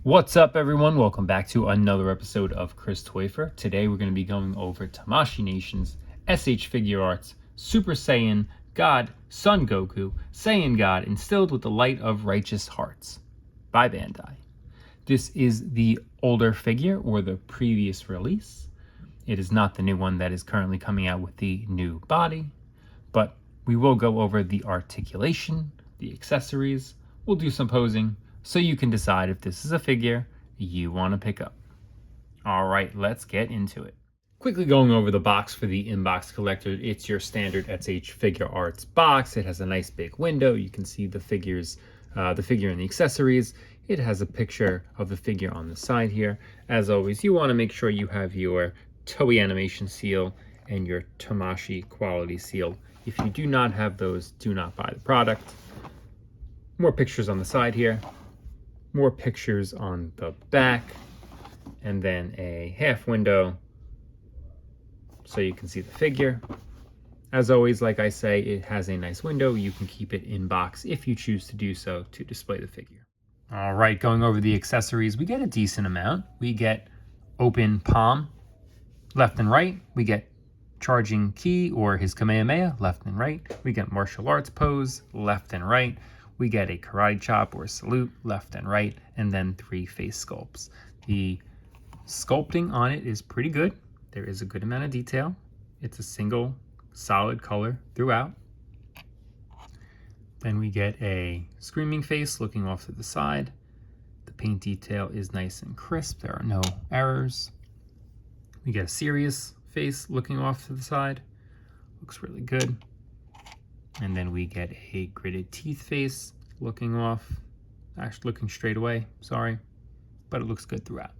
What's up, everyone? Welcome back to another episode of Chris Toyfer. Today we're going to be going over Tamashii Nation's SH Figuarts Super Saiyan God Son Goku Saiyan God Instilled with the Light of Righteous Hearts by Bandai. This is the older figure, or the previous release. It is not the new one that is currently coming out with the new body, but we will go over the articulation, the accessories, we'll do some posing, so you can decide if this is a figure you want to pick up. All right, let's get into it. Quickly going over the box for the inbox collector. It's your standard SH Figuarts box. It has a nice big window. You can see the figures, the figure and the accessories. It has a picture of the figure on the side here. As always, you want to make sure you have your Toei animation seal and your Tamashii quality seal. If you do not have those, do not buy the product. More pictures on the side here. More pictures on the back, and then a half window so you can see the figure. As always, like I say, it has a nice window. You can keep it in box if you choose to do so to display the figure. All right, going over the accessories, we get a decent amount. We get open palm, left and right. We get charging ki, or his Kamehameha, left and right. We get martial arts pose, left and right. We get a karate chop or salute, left and right, and then 3 face sculpts. The sculpting on it is pretty good. There is a good amount of detail. It's a single solid color throughout. Then we get a screaming face looking off to the side. The paint detail is nice and crisp. There are no errors. We get a serious face looking off to the side. Looks really good. And then we get a gritted teeth face looking off, actually looking straight away, sorry, but it looks good throughout.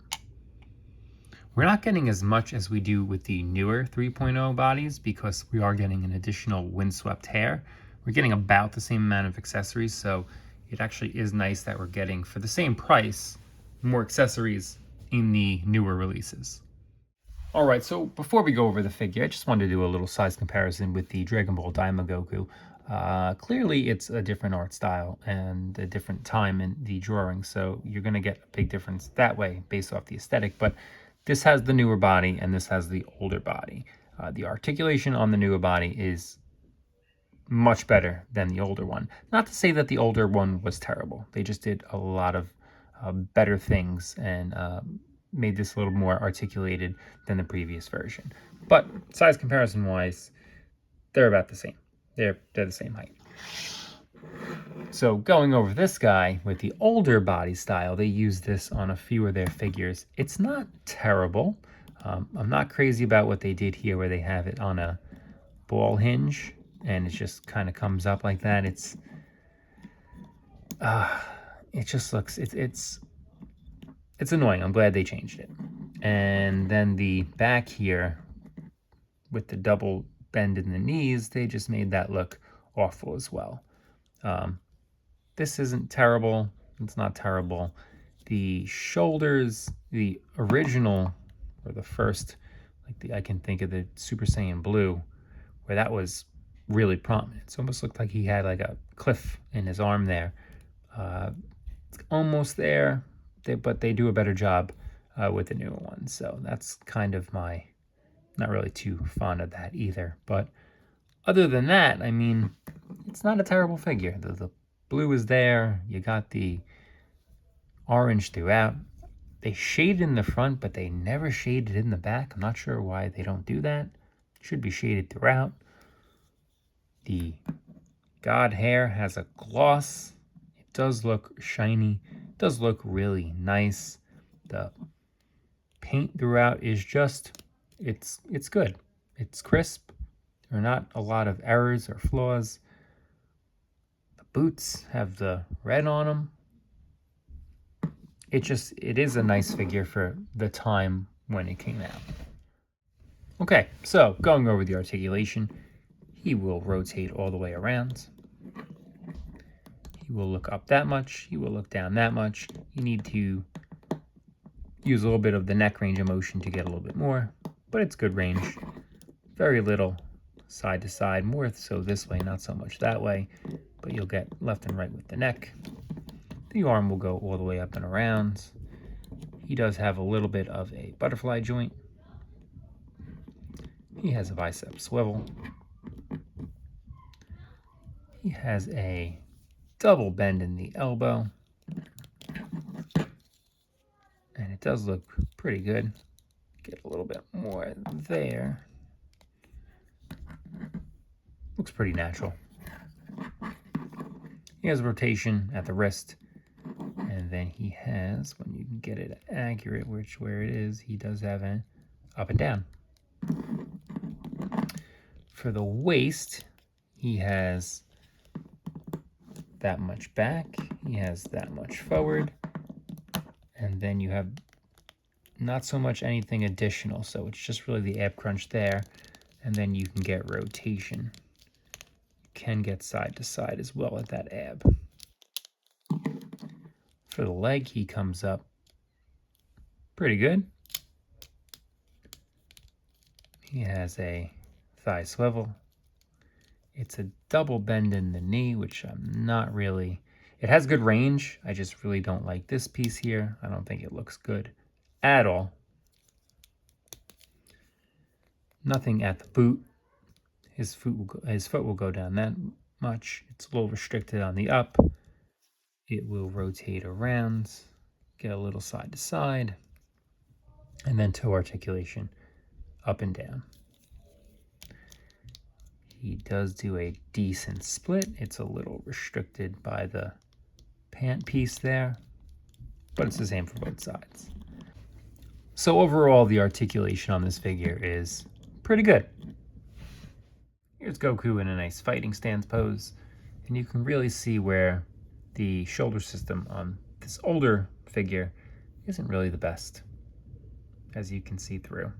We're not getting as much as we do with the newer 3.0 bodies because we are getting an additional windswept hair. We're getting about the same amount of accessories, so it actually is nice that we're getting, for the same price, more accessories in the newer releases. All right, so before we go over the figure, I just wanted to do a little size comparison with the Dragon Ball Daima Goku. Clearly, it's a different art style and a different time in the drawing, so you're going to get a big difference that way based off the aesthetic. But this has the newer body and this has the older body. The articulation on the newer body is much better than the older one. Not to say that the older one was terrible. They just did a lot of better things and made this a little more articulated than the previous version. But size comparison wise, they're about the same. They're the same height. So going over this guy with the older body style, they use this on a few of their figures. It's not terrible. I'm not crazy about what they did here where they have it on a ball hinge and it just kind of comes up like that. It just looks, it's annoying. I'm glad they changed it. And then the back here with the double bend in the knees, they just made that look awful as well. This isn't terrible. It's not terrible. The shoulders, the original, or the first, I can think of the Super Saiyan Blue, where that was really prominent. It almost looked like he had like a cliff in his arm there. It's almost there. But they do a better job with the newer ones. So that's kind of not really too fond of that either. But other than that, I mean, it's not a terrible figure. The blue is there. You got the orange throughout. They shaded in the front, but they never shaded in the back. I'm not sure why they don't do that. It should be shaded throughout. The God hair has a gloss. It does look shiny. Does look really nice. The paint throughout is just, it's good. It's crisp. There are not a lot of errors or flaws. The boots have the red on them. It is a nice figure for the time when it came out. Okay, so going over the articulation, he will rotate all the way around. He will look up that much. He will look down that much. You need to use a little bit of the neck range of motion to get a little bit more, but it's good range. Very little side to side, more so this way, not so much that way, but you'll get left and right with the neck. The arm will go all the way up and around. He does have a little bit of a butterfly joint. He has a bicep swivel. He has a double bend in the elbow. And it does look pretty good. Get a little bit more there. Looks pretty natural. He has rotation at the wrist. And then he has, when you can get it accurate, where it is, he does have an up and down. For the waist, he has that much back. He has that much forward. And then you have not so much anything additional. So it's just really the ab crunch there. And then you can get rotation. You can get side to side as well at that ab. For the leg, he comes up pretty good. He has a thigh swivel. It's a double bend in the knee, which I'm not really... It has good range. I just really don't like this piece here. I don't think it looks good at all. Nothing at the boot. His foot will go down that much. It's a little restricted on the up. It will rotate around, get a little side to side, and then toe articulation up and down. He does do a decent split. It's a little restricted by the pant piece there, but it's the same for both sides. So overall, the articulation on this figure is pretty good. Here's Goku in a nice fighting stance pose, and you can really see where the shoulder system on this older figure isn't really the best, as you can see through.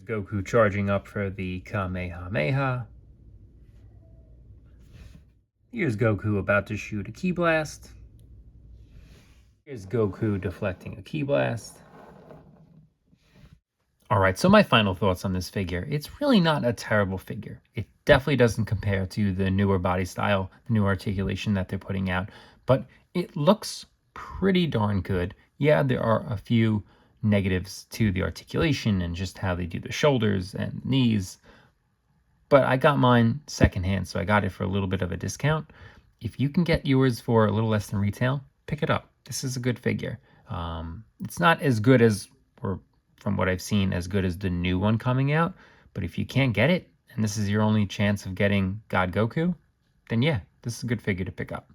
Goku charging up for the Kamehameha. Here's Goku about to shoot a Ki Blast. Here's Goku deflecting a Ki Blast. Alright, so my final thoughts on this figure. It's really not a terrible figure. It definitely doesn't compare to the newer body style, the new articulation that they're putting out, but it looks pretty darn good. Yeah, there are a few negatives to the articulation and just how they do the shoulders and knees, but I got mine secondhand, so I got it for a little bit of a discount. If you can get yours for a little less than retail, pick it up. This is a good figure. It's not as good as, or from what I've seen, as good as the new one coming out, but if you can't get it, and this is your only chance of getting God Goku, then yeah, this is a good figure to pick up.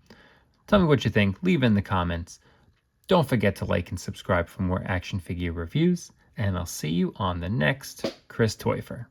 Tell me what you think, leave in the comments. Don't forget to like and subscribe for more action figure reviews, and I'll see you on the next Chris Toyfer.